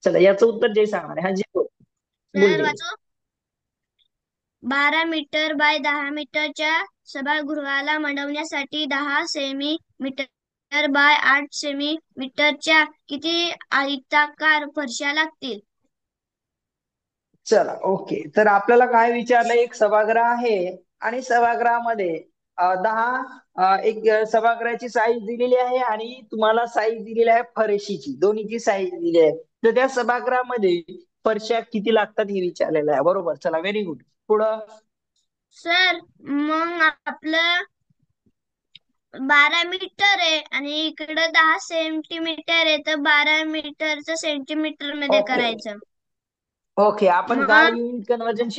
चला याचं उत्तर जय सांगणार आहे. हा जी बोल सर जय. वाचो. 12 मीटर बाय 10 मीटरच्या सभागृहाला मंडपसाठी 10 सेमी मीटर बाय 8 सेमी मीटरच्या किती आयताकार फरशा लागतील? चला ओके, तर आपल्याला काय विचारलं, एक सभागृह आहे आणि सभागृहामध्ये एक सभागृहाची साईज दिलेली आहे आणि तुम्हाला साईज दिलेली आहे फरशीची, दोन्हीची साईज दिली आहे. तर त्या सभागृहामध्ये फरशा किती लागतात हे विचारलेलं आहे. बरोबर, चला व्हेरी गुड. पुढं सर मग आपलं 12 मीटर आहे आणि इकडं 10 सेंटीमीटर आहे, तर 12 मीटरचं सेंटीमीटर मध्ये ओके करायचं. ओके, आपण काल मग युनिट कन्वर्जन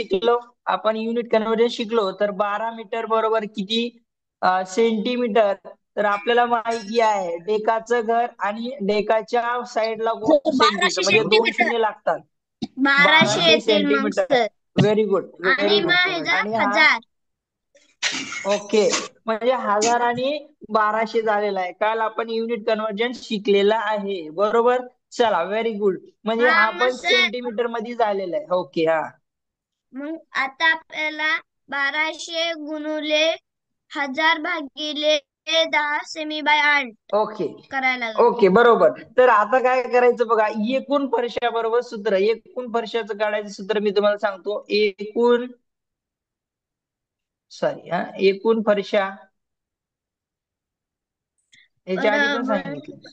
शिकलो. तर 12 मीटर बरोबर किती सेंटीमीटर. तर आपल्याला माहिती आहे डेकाचं घर आणि डेकाच्या साईडला सेंटीमीटर, 1200 म्हणजे दोन सेंटीमीटर शून्य लागतात. 1200 1200 येतील मग centimetre. Sir. Very good very आणि गुड. मग ह्याचा आणि हा 1000. ओके, म्हणजे 1000 आणि 1200 झालेला आहे. काल आपण युनिट कन्वर्जन शिकलेलं आहे. बरोबर, चला व्हेरी गुड. म्हणजे हा हा मग पण सर, सेंटीमीटर मध्ये झालेला आहे. ओके हा. मग आता आपल्याला 1200 गुणुले 1000 भागिले 10 सेमी बाय 8 ओके करायला लागेल. ओके बरोबर. तर आता काय करायचं बघा, एकूण फरशा बरोबर सूत्र, एकूण फरशाचं काढायचं सूत्र मी तुम्हाला सांगतो. एकूण फरशा, याच्या आधी पण बरोबर. सांगितलं.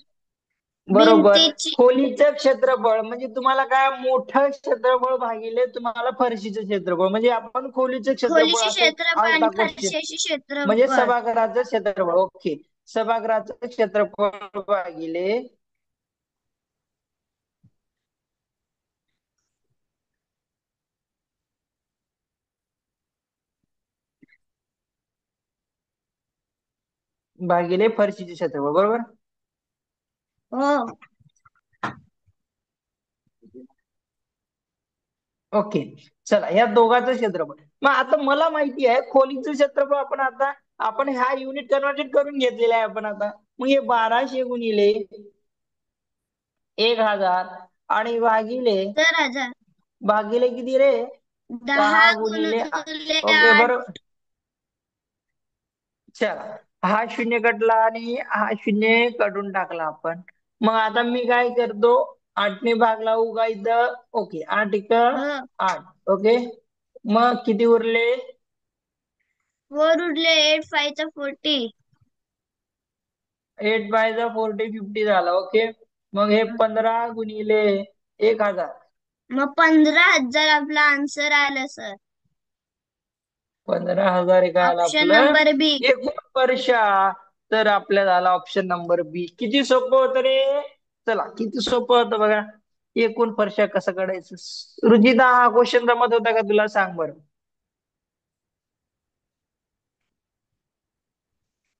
बरोबर, भिंतीची खोलीचं क्षेत्रफळ म्हणजे तुम्हाला काय, मोठं क्षेत्रफळ भागिले तुम्हाला फरशीचं क्षेत्रफळ, म्हणजे आपण खोलीचं क्षेत्रफळ खोलीचे असं क्षेत्रफळ आणि आलता क्वेश्चन. फरशीचे म्हणजे क्षेत्रफळ. सभागृहाचं क्षेत्रफळ. ओके, सभागृहाचं क्षेत्रफळ भागिले फरशीचे क्षेत्रफळ. बरोबर. हो. ओके, चला या दोघांचं क्षेत्रफळ. मग आता मला माहिती आहे खोलीचं क्षेत्रफळ, आपण ह्या युनिट कन्वर्जन करून घेतलेलं आहे आपण आता. मग हे 1200 गुणिले 1000 आणि तर 1000. भागिले किती रे, 10 6 गुणिले गुणुले ओके 8. बरोबर. चला, हा शून्य कटला आणि हा शून्य काढून टाकला आपण. मग आता मी काय करतो, 8ने भाग लावू का इथं. ओके, 8 एक हो. 8. ओके, मग किती उरले, 4 उरले. 8 5 40. 8 बाय 40 50 झाला. ओके, मग हे 15 गुणिले 1000. मग 15,000 आपला आन्सर आलं सर. 15,000 काय आलं ऑप्शन आपलं नंबर बी. एकूण वर्षा. तर आपल्याला झाला ऑप्शन नंबर बी. किती सोपं होतं रे, चला किती सोपं होतं बघा. एकूण फरशा कसं काढायचं. रुजिता, हा क्वेश्चन जमत होता का तुला, सांग बरं.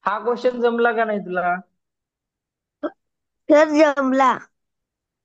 हा क्वेश्चन जमला का नाही तुला. सर जमला.